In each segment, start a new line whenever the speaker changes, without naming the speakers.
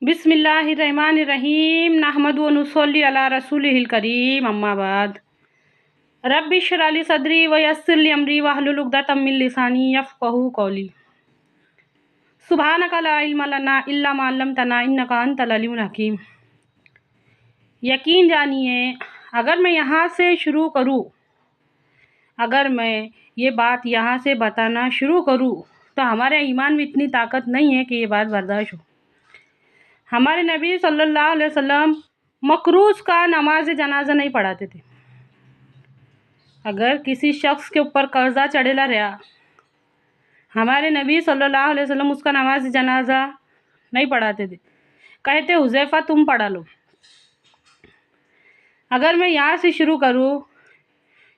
बिस्मिल्लाहिर्रहमानिर्रहीम नहमदु व नुसल्ली अला रसूलिहिल करीम अम्मा बाद रब्बि इश्रह ली सदरी व यस्सिर ली अमरी वहलुल उक़दतम मिन लिसानी यफ़क़हू क़ौली सुब्हानका ला इल्म लना इल्ला मा अल्लमतना इन्नका अंतल अलीमुल हकीम। यकीन जानिए अगर मैं यहाँ से शुरू करूँ, अगर मैं ये बात यहाँ से बताना शुरू करूँ तो हमारे ईमान में इतनी ताकत नहीं है कि ये बात बर्दाश्त हो। हमारे नबी सल्लल्लाहु अलैहि वसल्लम मकरूज़ का नमाज जनाजा नहीं पढ़ाते थे। अगर किसी शख्स के ऊपर कर्जा चढ़ेला रहा, हमारे नबी सल्लल्लाहु अलैहि वसल्लम उसका नमाज जनाजा नहीं पढ़ाते थे, कहते हुज़ैफ़ा तुम पढ़ा लो। अगर मैं यहाँ से शुरू करूँ,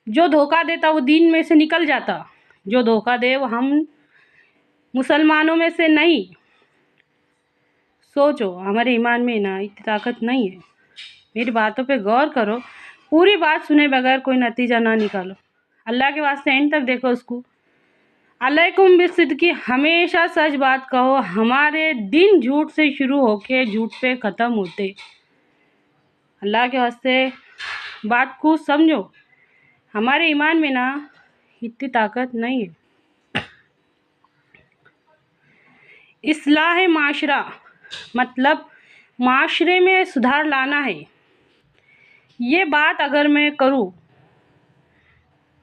जो धोखा देता वो दीन में से निकल जाता, जो धोखा दे वो हम मुसलमानों में से नहीं। सोचो हमारे ईमान में ना इतनी ताकत नहीं है। मेरी बातों पे गौर करो, पूरी बात सुने बगैर कोई नतीजा ना निकालो। अल्लाह के वास्ते एंड तक देखो उसको। अलैकुम बिसिद्क़ी, हमेशा सच बात कहो। हमारे दिन झूठ से शुरू होके झूठ पे ख़त्म होते। अल्लाह के वास्ते बात को समझो, हमारे ईमान में ना इतनी ताकत नहीं है। इस्लाह माशरा मतलब माशरे में सुधार लाना है। ये बात अगर मैं करूँ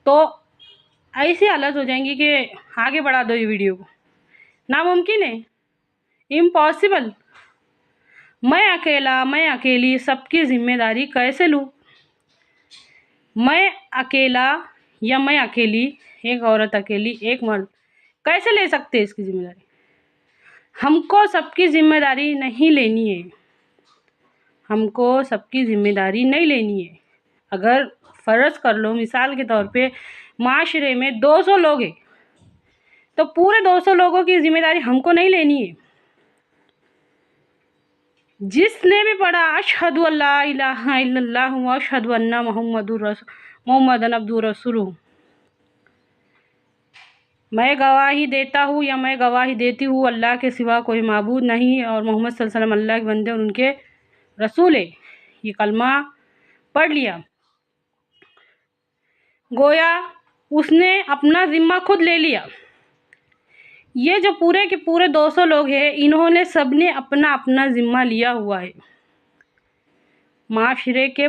तो ऐसी हालत हो जाएंगी कि आगे बढ़ा दो ये वीडियो को। नामुमकिन है, इम्पॉसिबल। मैं अकेली सबकी ज़िम्मेदारी कैसे लूँ? मैं अकेला या मैं अकेली, एक औरत अकेली, एक मर्द कैसे ले सकते इसकी ज़िम्मेदारी? हमको सबकी ज़िम्मेदारी नहीं लेनी है। हमको सबकी ज़िम्मेदारी नहीं लेनी है। अगर फ़र्ज़ कर लो मिसाल के तौर पे माशरे में 200 लोग हैं तो पूरे 200 लोगों की ज़िम्मेदारी हमको नहीं लेनी है। जिसने भी पढ़ा अशहदु अल्ला इलाहा इल्लल्लाह व अशहदु अन्ना मुहम्मदन अब्दुहु रसूलुहु, मैं गवाही देता हूँ या मैं गवाही देती हूँ अल्लाह के सिवा कोई माबूद नहीं और मोहम्मद सल्लल्लाहु अलैहि वसल्लम अल्लाह के बंदे और उनके रसूल है। ये कलमा पढ़ लिया, गोया उसने अपना ज़िम्मा खुद ले लिया। ये जो पूरे के पूरे 200 लोग हैं, इन्होंने सबने अपना अपना ज़िम्मा लिया हुआ है। माशरे के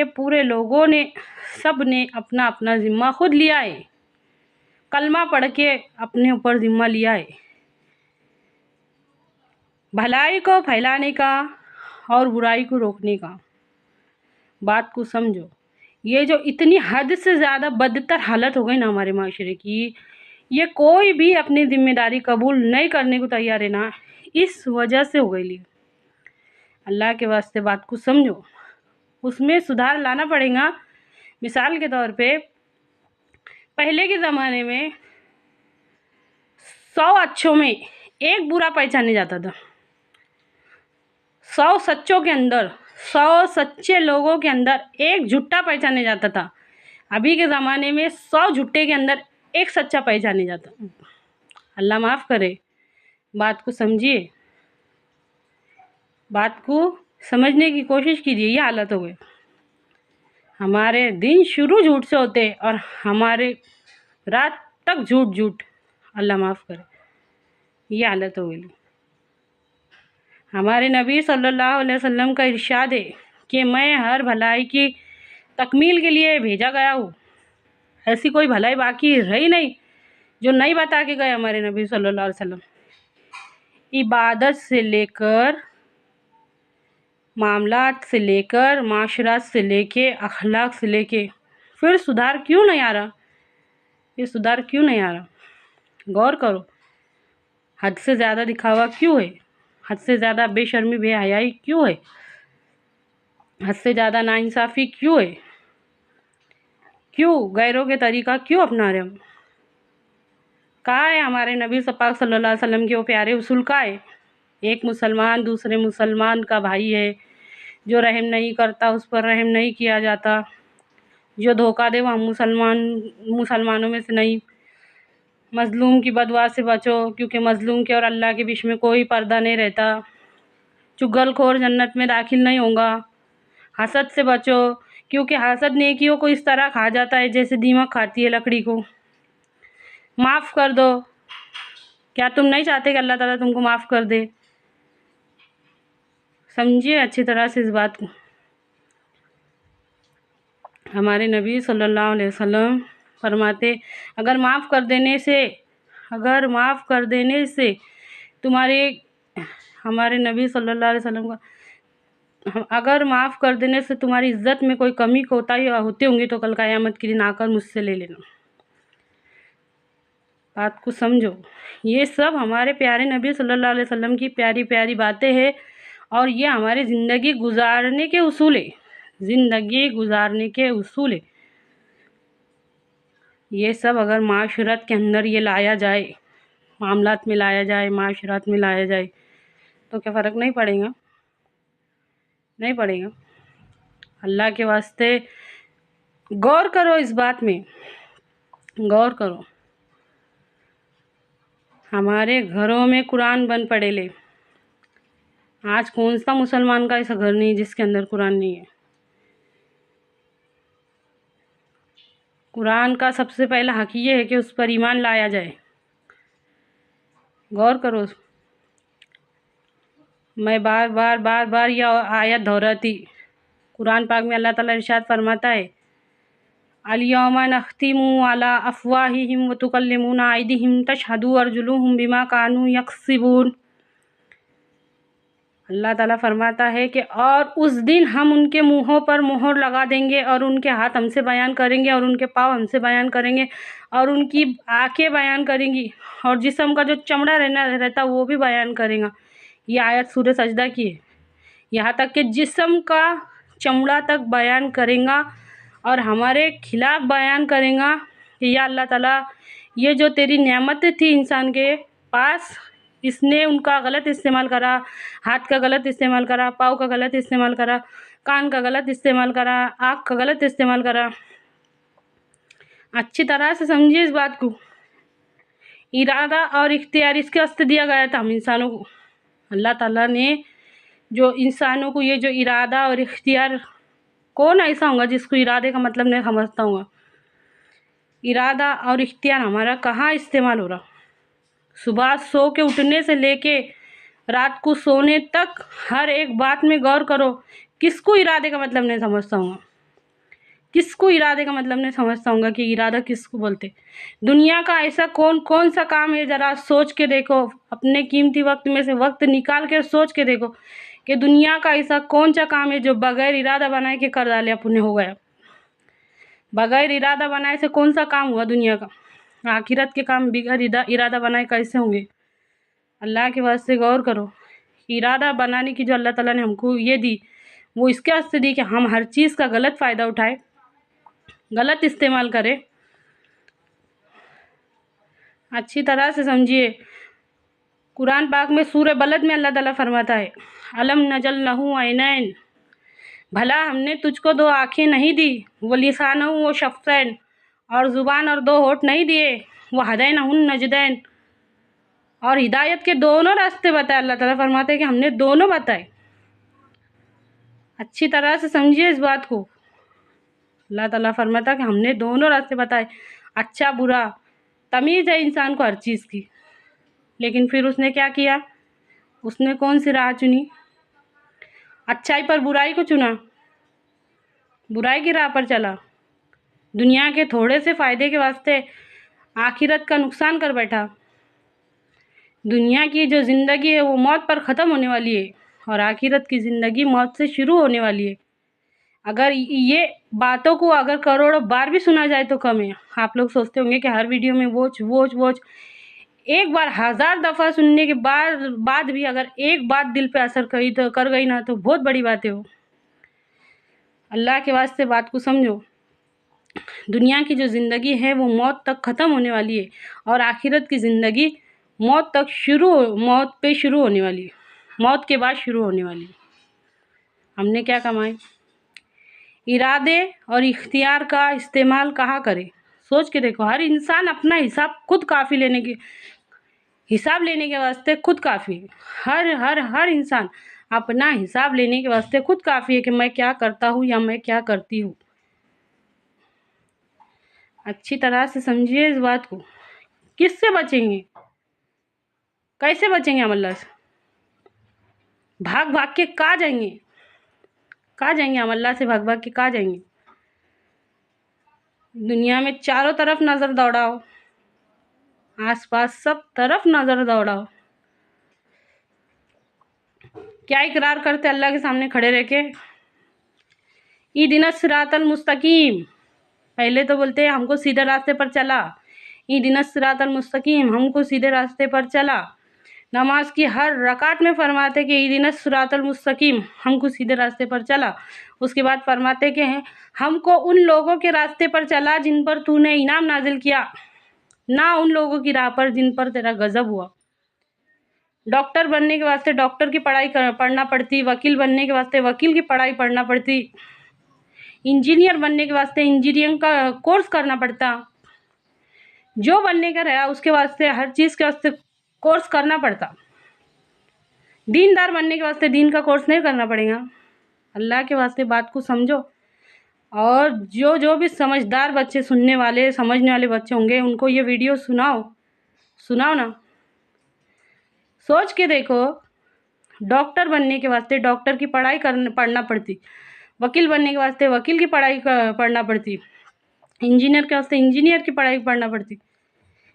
पूरे लोगों ने सब ने अपना अपना ज़िम्मा खुद लिया है। कलमा पढ़ के अपने ऊपर ज़िम्मा लिया है, भलाई को फैलाने का और बुराई को रोकने का। बात को समझो। ये जो इतनी हद से ज़्यादा बदतर हालत हो गई ना हमारे माशरे की, ये कोई भी अपनी ज़िम्मेदारी कबूल नहीं करने को तैयार है ना, इस वजह से हो गई। अल्लाह के वास्ते बात को समझो, उसमें सुधार लाना पड़ेगा। मिसाल के तौर पे पहले के ज़माने में 100 अच्छों में एक बुरा पहचाने जाता था। 100 सच्चों के अंदर, 100 सच्चे लोगों के अंदर एक झूठा पहचाने जाता था। अभी के ज़माने में 100 झूठे के अंदर एक सच्चा पहचाने जाता। अल्लाह माफ़ करे। बात को समझिए, बात को समझने की कोशिश कीजिए। ये हालत हो गई। हमारे दिन शुरू झूठ से होते और हमारे रात तक झूठ। अल्लाह माफ़ करे। ये हालत हो गई। हमारे नबी सल्लल्लाहु अलैहि वसल्लम का इरशाद है कि मैं हर भलाई की तकमील के लिए भेजा गया हूँ। ऐसी कोई भलाई बाकी रही नहीं जो नहीं बता के गए हमारे नबी सल्लल्लाहु अलैहि वसल्लम। इबादत से लेकर, मामलात से लेकर, माशरात से लेके, अखलाक से लेके, फिर सुधार क्यों नहीं आ रहा? ये सुधार क्यों नहीं आ रहा? गौर करो। हद से ज़्यादा दिखावा क्यों है? हद से ज़्यादा बेशर्मी बेहयाई क्यों है? हद से ज़्यादा नाइंसाफ़ी क्यों है? क्यों गैरों के तरीक़ा क्यों अपना रहे हम? कहाँ है हमारे नबी पाक सल्लल्लाहु अलैहि वसल्लम के वो प्यारे उसूल? का है एक मुसलमान दूसरे मुसलमान का भाई है, जो रहम नहीं करता उस पर रहम नहीं किया जाता, जो धोखा दे वो हम मुसलमानों में से नहीं। मज़लूम की बददुआ से बचो, क्योंकि मज़लूम के और अल्लाह के बीच में कोई पर्दा नहीं रहता। चुगलखोर जन्नत में दाखिल नहीं होगा। हसद से बचो, क्योंकि हसद नेकियों को इस तरह खा जाता है जैसे दीमक खाती है लकड़ी को। माफ़ कर दो, क्या तुम नहीं चाहते कि अल्लाह ताला तुमको माफ़ कर दे? समझिए अच्छी तरह से इस बात को। हमारे नबी सल्लल्लाहु अलैहि वसल्लम फरमाते, अगर माफ़ कर देने से तुम्हारे, हमारे नबी सल्लल्लाहु अलैहि वसल्लम का, अगर माफ़ कर देने से तुम्हारी इज़्ज़त में कोई कमी कोताही होती होंगी तो कल क़यामत के दिन आकर मुझसे ले लेना। बात को समझो। ये सब हमारे प्यारे नबी सल्लल्लाहु अलैहि वसल्लम की प्यारी प्यारी बातें हैं और ये हमारी ज़िंदगी गुजारने के उसूल है। ज़िंदगी गुजारने के उसूल है। ये सब अगर माशरत के अंदर ये लाया जाए, मामलात में लाया जाए, माशरत में लाया जाए तो क्या फ़र्क नहीं पड़ेगा? नहीं पड़ेगा। अल्लाह के वास्ते गौर करो, इस बात में गौर करो। हमारे घरों में कुरान बंद पड़े ले। आज कौन सा मुसलमान का ऐसा घर नहीं जिसके अंदर कुरान नहीं है? कुरान का सबसे पहला हक ये है कि उस पर ईमान लाया जाए। गौर करो। मैं बार बार यह आयत दोहराती। कुरान पाक में अल्लाह ताला इरशाद फरमाता है, अल-यौमा नख्तिमु अला अफ़वाहिहिम व तुकल्लिमुना अयदीहिम तशहदु अर्जुलुहुम बिमा कानू यक्सिबून। अल्लाह ताला फरमाता है कि और उस दिन हम उनके मुँहों पर मोहर लगा देंगे और उनके हाथ हमसे बयान करेंगे और उनके पाँव हमसे बयान करेंगे और उनकी आँखें बयान करेंगी और जिस्म का जो चमड़ा रहता वो भी बयान करेगा। ये आयत सूरह सजदा की है। यहाँ तक कि जिस्म का चमड़ा तक बयान करेगा और हमारे खिलाफ बयान करेगा कि या अल्लाह ताला, ये जो तेरी नेमतें थी इंसान के पास, इसने उनका गलत इस्तेमाल करा, हाथ का गलत इस्तेमाल करा, पाँव का गलत इस्तेमाल करा, कान का गलत इस्तेमाल करा, आँख का गलत इस्तेमाल करा। अच्छी तरह से समझिए इस बात को। इरादा और इख्तियार इसके वास्ते दिया गया था हम इंसानों को। अल्लाह ताला ने जो इंसानों को ये जो इरादा और इख्तियार, कौन ऐसा होगा जिसको इरादे का मतलब नहीं समझता होगा? इरादा और इख्तियार हमारा कहाँ इस्तेमाल हो रहा? सुबह सो के उठने से लेके रात को सोने तक हर एक बात में गौर करो। किसको इरादे का मतलब नहीं समझता हूँ? किसको इरादे का मतलब नहीं समझता हूँ कि इरादा किसको बोलते? दुनिया का ऐसा कौन सा काम है, ज़रा सोच के देखो। अपने कीमती वक्त में से वक्त निकाल के सोच के देखो कि दुनिया का ऐसा कौन सा काम है जो बगैर इरादा बनाए के कर डाले अपने हो गया। बगैर इरादा बनाए से कौन सा काम हुआ दुनिया का? आखिरत के काम बगैर इरादा बनाए कैसे होंगे? अल्लाह के वास्ते गौर करो। इरादा बनाने की जो अल्लाह ताला ने हमको ये दी, वो इसके वास्ते दी कि हम हर चीज़ का गलत फ़ायदा उठाए, गलत इस्तेमाल करें। अच्छी तरह से समझिए। कुरान पाक में सूरह बलद में अल्लाह ताला फरमाता है, अलम नजल लहू ऐनैन, भला हमने तुझको दो आँखें नहीं दी, वो लिसानहु व शफ़तैन, और ज़ुबान और दो होठ नहीं दिए, वो हदैनहुन नजदैन, और हिदायत के दोनों रास्ते बताए। अल्लाह ताला फरमाते हैं कि हमने दोनों बताए। अच्छी तरह से समझिए इस बात को। अल्लाह ताला फरमाता है कि हमने दोनों रास्ते बताए, अच्छा बुरा। तमीज़ है इंसान को हर चीज़ की, लेकिन फिर उसने क्या किया? उसने कौन सी राह चुनी? अच्छाई पर बुराई को चुना, बुराई की राह पर चला। दुनिया के थोड़े से फ़ायदे के वास्ते आखिरत का नुकसान कर बैठा। दुनिया की जो ज़िंदगी है वो मौत पर ख़त्म होने वाली है और आखिरत की ज़िंदगी मौत से शुरू होने वाली है। अगर ये बातों को अगर करोड़ों बार भी सुना जाए तो कम है। आप लोग सोचते होंगे कि हर वीडियो में वोच। एक बार 1000 दफ़ा सुनने के बाद भी अगर एक बात दिल पे असर कर गई ना तो बहुत बड़ी बात है वो। अल्लाह के वास्ते बात को समझो। दुनिया की जो ज़िंदगी है वो मौत तक ख़त्म होने वाली है और आखिरत की ज़िंदगी मौत पे शुरू होने वाली है, मौत के बाद शुरू होने वाली है। हमने क्या कमाए? इरादे और इख्तियार का इस्तेमाल कहाँ करें? सोच के देखो। हर इंसान अपना हिसाब खुद हिसाब लेने के वास्ते खुद काफ़ी है। हर इंसान अपना हिसाब लेने के वास्ते खुद काफ़ी है कि मैं क्या करता हूँ या मैं क्या करती हूँ। अच्छी तरह से समझिए इस बात को। किससे बचेंगे, कैसे बचेंगे हम अल्लाह से? भाग भाग के कहाँ जाएंगे, कहाँ जाएंगे हम अल्लाह से भाग भाग के कहाँ जाएंगे? दुनिया में चारों तरफ नज़र दौड़ाओ, आसपास सब तरफ नज़र दौड़ाओ, क्या इकरार करते अल्लाह के सामने खड़े रह के? इहदिनस सिरातल मुस्तकीम, पहले तो बोलते हैं हमको सीधे रास्ते पर चला, इहदिनस सिरातल मुस्तकीम, हमको सीधे रास्ते पर चला। नमाज की हर रकात में फरमाते कि इहदिनस सिरातल मुस्तकीम, हमको सीधे रास्ते पर चला। उसके बाद फरमाते कि हमको उन लोगों के रास्ते पर चला जिन पर तूने इनाम नाजिल किया, ना उन लोगों की राह पर जिन पर तेरा गजब हुआ। डॉक्टर बनने के वास्ते डॉक्टर की पढ़ाई पढ़ना पड़ती, वकील बनने के वास्ते वकील की पढ़ाई पढ़ना पड़ती, इंजीनियर बनने के वास्ते इंजीनियरिंग का कोर्स करना पड़ता। जो बनने का रहा उसके वास्ते हर चीज़ के वास्ते कोर्स करना पड़ता। दीनदार बनने के वास्ते दीन का कोर्स नहीं करना पड़ेगा। अल्लाह के वास्ते बात को समझो। और जो भी समझदार बच्चे, सुनने वाले समझने वाले बच्चे होंगे उनको ये वीडियो सुनाओ ना। सोच के देखो, डॉक्टर बनने के वास्ते डॉक्टर की पढ़ाई पढ़ना पड़ती, वकील बनने के वास्ते वकील की पढ़ाई पढ़ना पड़ती, इंजीनियर के वास्ते इंजीनियर की पढ़ाई पढ़ना पड़ती,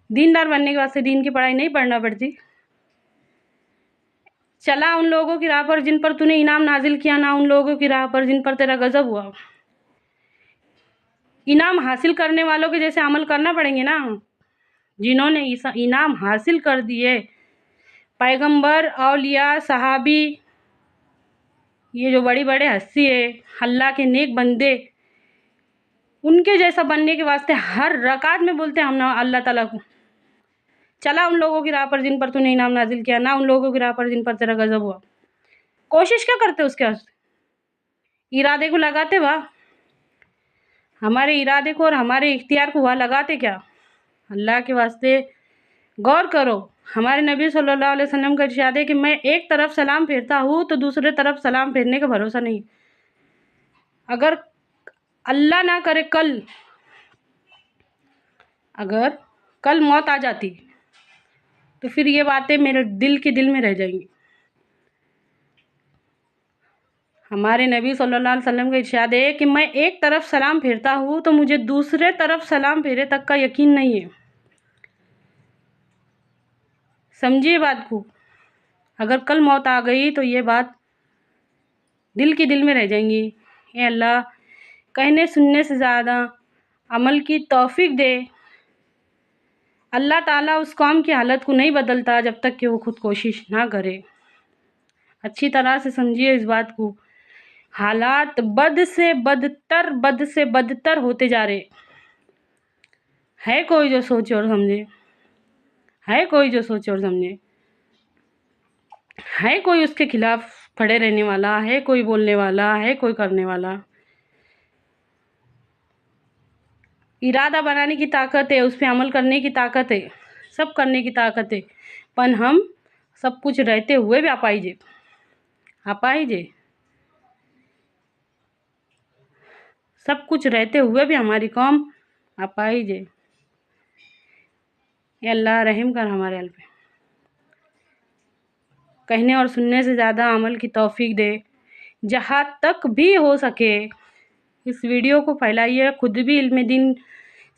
दीनदार बनने के वास्ते दीन की पढ़ाई नहीं पढ़ना पड़ती। चला उन लोगों की राह पर जिन पर तूने इनाम नाजिल किया, ना उन लोगों की राह पर जिन पर तेरा गजब हुआ। इनाम हासिल करने वालों के जैसे अमल करना पड़ेंगे ना, जिन्होंने इनाम हासिल कर दिए, पैगंबर, औलिया, सहाबी, ये जो बड़ी बड़े हस्ती है, अल्लाह के नेक बंदे, उनके जैसा बनने के वास्ते हर रकात में बोलते हैं हम ना अल्लाह ताला को, चला उन लोगों की राह पर जिन पर तूने इनाम नाजिल किया, ना उन लोगों की राह पर जिन पर तेरा गजब हुआ। कोशिश क्या करते उसके वास्ते? इरादे को लगाते वाह, हमारे इरादे को और हमारे इख्तियार को वहाँ लगाते क्या? अल्लाह के वास्ते गौर करो। हमारे नबी सल्लल्लाहु अलैहि वसल्लम का इरशाद है कि मैं एक तरफ सलाम फेरता हूँ तो दूसरे तरफ सलाम फेरने का भरोसा नहीं। अगर अल्लाह ना करे अगर कल मौत आ जाती तो फिर ये बातें मेरे दिल में रह जाएंगी। हमारे नबी सल्लल्लाहु अलैहि वसल्लम का इरशाद है कि मैं एक तरफ सलाम फेरता हूँ तो मुझे दूसरे तरफ सलाम फेरे तक का यकीन नहीं है। समझिए बात को। अगर कल मौत आ गई तो ये बात दिल में रह जाएंगी। ए अल्लाह, कहने सुनने से ज़्यादा अमल की तौफीक दे। अल्लाह ताला उस कौम की हालत को नहीं बदलता जब तक कि वो खुद कोशिश ना करे। अच्छी तरह से समझिए इस बात को। हालात बद से बदतर होते जा रहे। है कोई जो सोचे और समझे? है कोई जो सोचे और समझे? है कोई उसके खिलाफ खड़े रहने वाला? है कोई बोलने वाला? है कोई करने वाला? इरादा बनाने की ताकत है, उस पर अमल करने की ताकत है, सब करने की ताकत है, पर हम सब कुछ रहते हुए भी अपाहिजे सब कुछ रहते हुए भी हमारी कौम अपाहिजे। ये अल्लाह रहम कर हमारे हाल पे। कहने और सुनने से ज़्यादा अमल की तौफीक दे। जहाँ तक भी हो सके इस वीडियो को फैलाइए, खुद भी इल्म दीन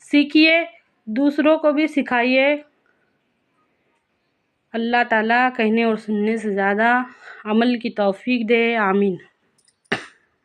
सीखिए, दूसरों को भी सिखाइए। अल्लाह ताला कहने और सुनने से ज़्यादा अमल की तौफीक दे। आमीन।